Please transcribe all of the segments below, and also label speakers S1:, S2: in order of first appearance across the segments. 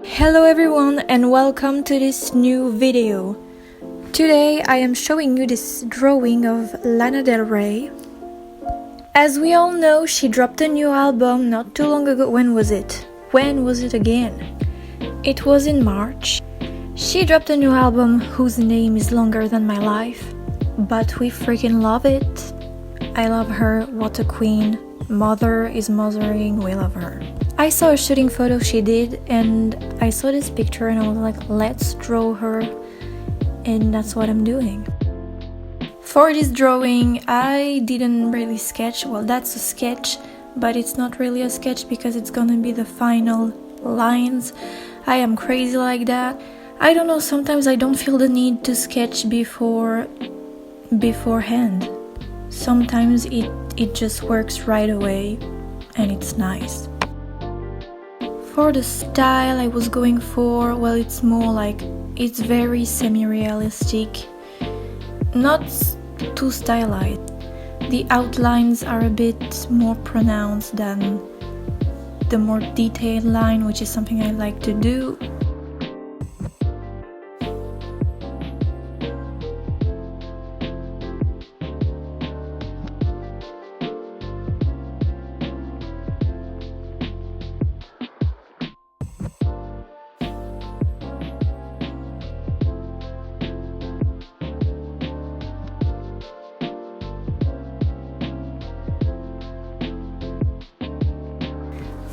S1: Hello everyone and welcome to this new video. Today I am showing you this drawing of Lana Del Rey. As we all know, she dropped a new album not too long ago. When was it? When was it again? It was in March. She dropped a new album whose name is longer than my life, but we freaking love it. I love her, what a queen. Mother is mothering, we love her. I saw a shooting photo she did and I saw this picture and I was like, let's draw her, and that's what I'm doing. For this drawing I didn't really sketch. Well, that's a sketch, but it's not really a sketch because it's gonna be the final lines. I am crazy like that. I don't know, sometimes I don't feel the need to sketch beforehand. Sometimes it just works right away and it's nice. For the style I was going for, well, it's more like, it's very semi-realistic, not too stylized. The outlines are a bit more pronounced than the more detailed line, which is something I like to do.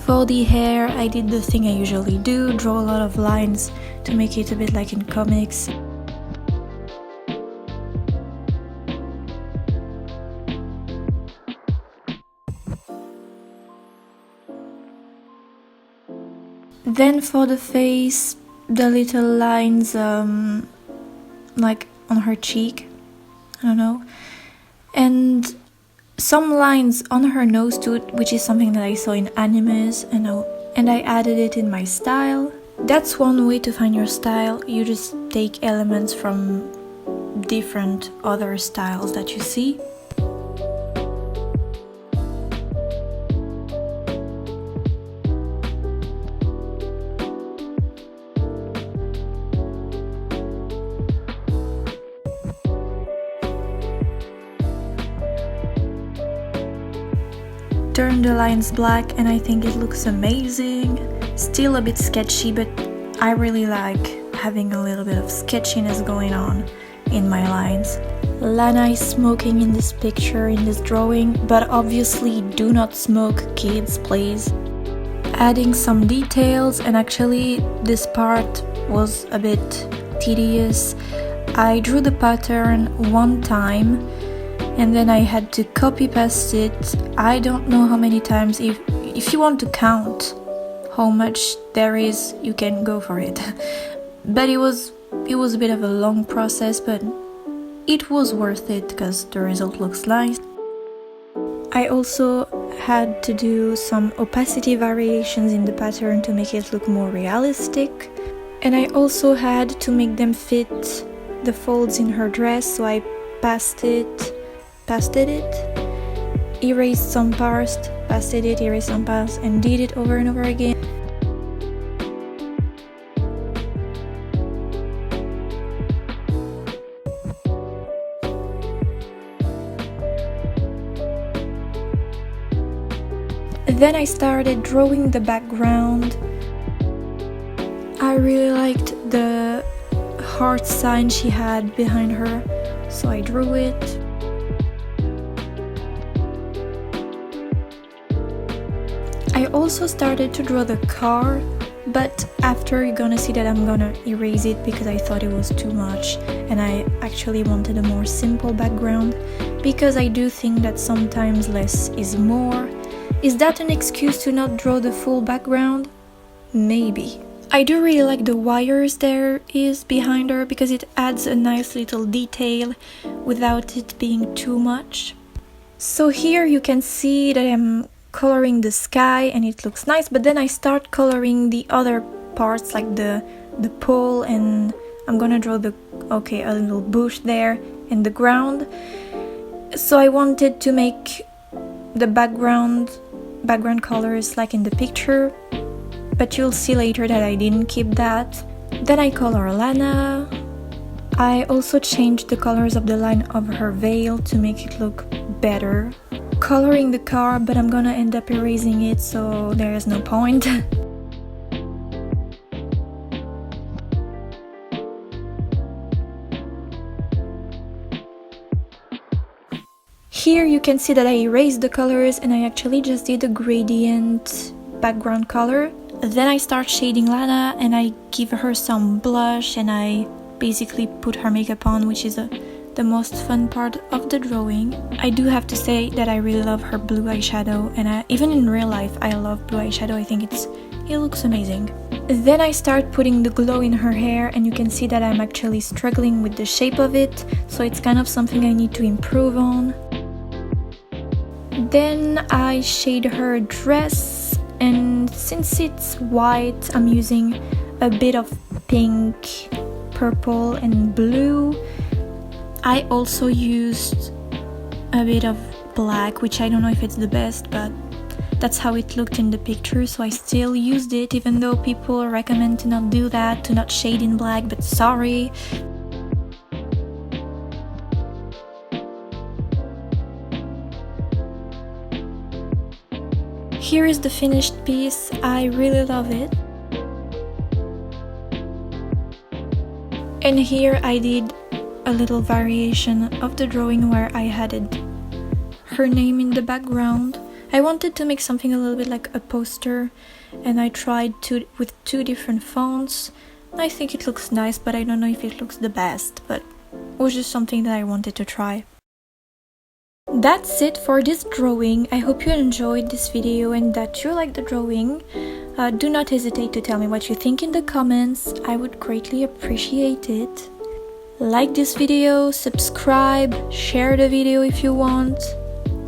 S1: For the hair, I did the thing I usually do, draw a lot of lines to make it a bit like in comics. Then for the face, the little lines like on her cheek, I don't know, and some lines on her nose too, which is something that I saw in animes, and I added it in my style. That's one way to find your style. You just take elements from different other styles that you see. Turn the lines black and I think it looks amazing. Still a bit sketchy, but I really like having a little bit of sketchiness going on in my lines. Lana is smoking in this picture, in this drawing, but obviously do not smoke, kids, please. Adding some details, and actually this part was a bit tedious. I drew the pattern one time and then I had to copy paste it. I don't know how many times. If you want to count how much there is, you can go for it. But it was a bit of a long process, but it was worth it because the result looks nice. I also had to do some opacity variations in the pattern to make it look more realistic, and I also had to make them fit the folds in her dress, so I pasted it, erased some parts, pasted it, erased some parts, and did it over and over again. Then I started drawing the background. I really liked the heart sign she had behind her, so I drew it. I also started to draw the car, but after you're gonna see that I'm gonna erase it because I thought it was too much and I actually wanted a more simple background, because I do think that sometimes less is more. Is that an excuse to not draw the full background? Maybe. I do really like the wires there is behind her because it adds a nice little detail without it being too much. So here you can see that I'm coloring the sky and it looks nice, but then I start coloring the other parts like the pole, and I'm gonna draw a little bush there and the ground. So I wanted to make the background colors like in the picture, but you'll see later that I didn't keep that. Then I color Lana. I also changed the colors of the line of her veil to make it look better. Coloring the car, but I'm gonna end up erasing it, so there is no point. Here you can see that I erased the colors and I actually just did a gradient background color. Then I start shading Lana and I give her some blush and I basically put her makeup on, which is the most fun part of the drawing. I do have to say that I really love her blue eyeshadow, and even in real life I love blue eyeshadow. I think it looks amazing. Then I start putting the glow in her hair and you can see that I'm actually struggling with the shape of it, so it's kind of something I need to improve on. Then I shade her dress, and since it's white I'm using a bit of pink, purple and blue. I also used a bit of black, which I don't know if it's the best, but that's how it looked in the picture, so I still used it even though people recommend to not do that, to not shade in black, but sorry. Here is the finished piece. I really love it. And here I did a little variation of the drawing where I added her name in the background. I wanted to make something a little bit like a poster, and I tried with two different fonts. I think it looks nice, but I don't know if it looks the best, but it was just something that I wanted to try. That's it for this drawing. I hope you enjoyed this video and that you liked the drawing. Do not hesitate to tell me what you think in the comments. I would greatly appreciate it. Like this video, subscribe, share the video if you want.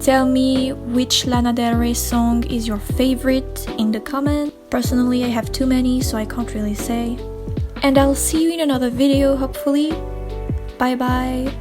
S1: Tell me which Lana Del Rey song is your favorite in the comment. Personally, I have too many, so I can't really say. And I'll see you in another video, hopefully. Bye bye.